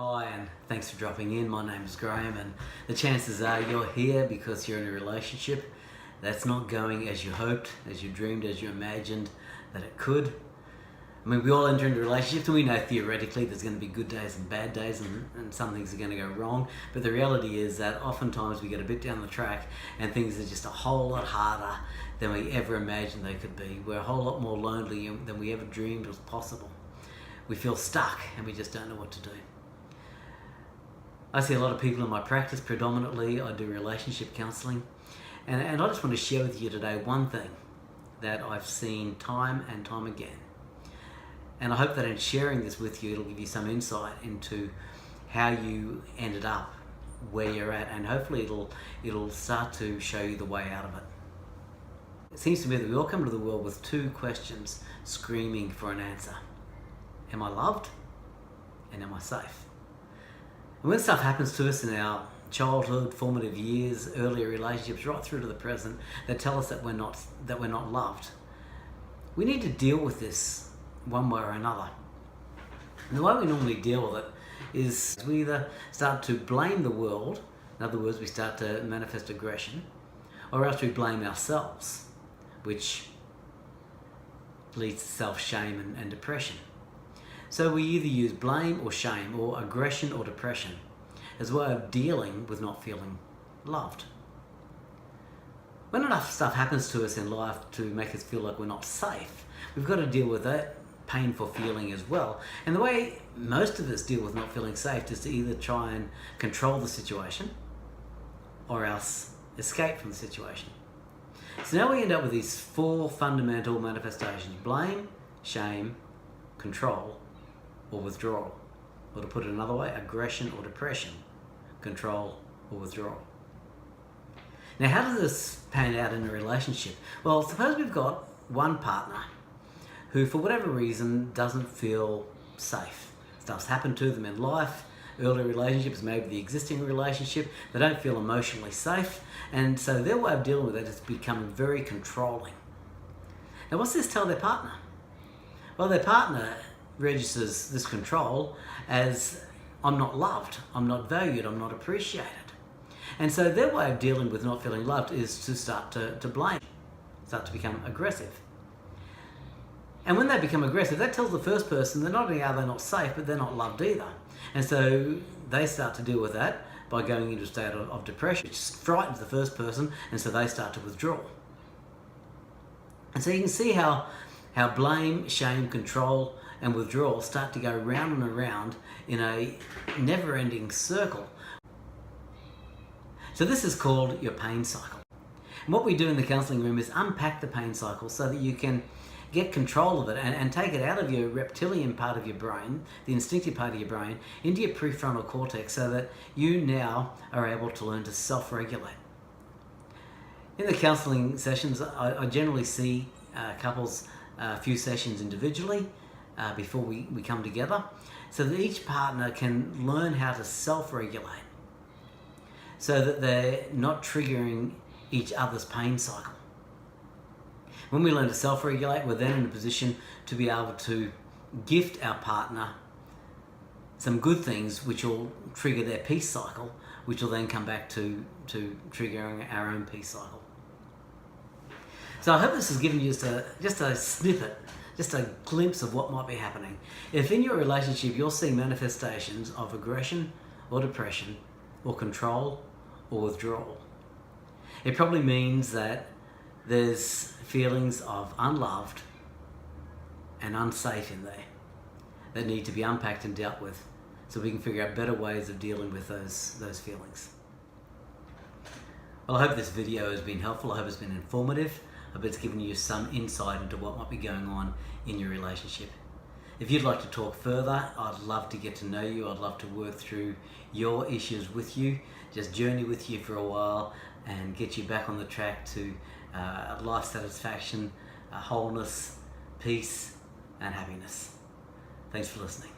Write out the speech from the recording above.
Hi, and thanks for dropping in. My name is Graham, and the chances are you're here because you're in a relationship that's not going as you hoped, as you dreamed, as you imagined that it could. I mean, we all enter into relationships and we know theoretically there's going to be good days and bad days and some things are going to go wrong. But the reality is that oftentimes we get a bit down the track and things are just a whole lot harder than we ever imagined they could be. We're a whole lot more lonely than we ever dreamed was possible. We feel stuck and we just don't know what to do. I see a lot of people in my practice. Predominantly I do relationship counselling, and I just want to share with you today one thing that I've seen time and time again, and I hope that in sharing this with you it'll give you some insight into how you ended up where you're at, and hopefully it'll start to show you the way out of it. It seems to me that we all come to the world with two questions screaming for an answer. Am I loved? And am I safe? And when stuff happens to us in our childhood, formative years, earlier relationships, right through to the present, that tell us that we're not loved, we need to deal with this one way or another. And the way we normally deal with it is we either start to blame the world, in other words, we start to manifest aggression, or else we blame ourselves, which leads to self-shame and depression. So we either use blame or shame or aggression or depression as a way of dealing with not feeling loved. When enough stuff happens to us in life to make us feel like we're not safe, we've got to deal with that painful feeling as well. And the way most of us deal with not feeling safe is to either try and control the situation or else escape from the situation. So now we end up with these four fundamental manifestations: blame, shame, control, or withdrawal. Or to put it another way, aggression or depression, control or withdrawal. Now, how does this pan out in a relationship? Well, suppose we've got one partner who, for whatever reason, doesn't feel safe. Stuff's happened to them in life, early relationships, maybe the existing relationship, they don't feel emotionally safe, and so their way of dealing with it is becoming very controlling. Now, what's this tell their partner? Well, their partner registers this control as, I'm not loved, I'm not valued, I'm not appreciated. And so their way of dealing with not feeling loved is to start to blame, start to become aggressive. And when they become aggressive, that tells the first person that not only are they not safe, but they're not loved either. And so they start to deal with that by going into a state of depression, which frightens the first person, and so they start to withdraw. And so you can see how blame, shame, control, and withdrawal start to go round and around in a never-ending circle. So this is called your pain cycle. And what we do in the counselling room is unpack the pain cycle so that you can get control of it and take it out of your reptilian part of your brain, the instinctive part of your brain, into your prefrontal cortex so that you now are able to learn to self-regulate. In the counselling sessions, I generally see couples a few sessions individually before we come together, so that each partner can learn how to self-regulate so that they're not triggering each other's pain cycle. When we learn to self-regulate, we're then in a position to be able to gift our partner some good things which will trigger their peace cycle, which will then come back to triggering our own peace cycle. So I hope this has given you just a snippet, just a glimpse of what might be happening. If in your relationship you're seeing manifestations of aggression or depression or control or withdrawal, it probably means that there's feelings of unloved and unsafe in there that need to be unpacked and dealt with so we can figure out better ways of dealing with those feelings. Well, I hope this video has been helpful. I hope it's been informative. I hope it's given you some insight into what might be going on in your relationship. If you'd like to talk further, I'd love to get to know you. I'd love to work through your issues with you, just journey with you for a while and get you back on the track to life satisfaction, wholeness, peace, and happiness. Thanks for listening.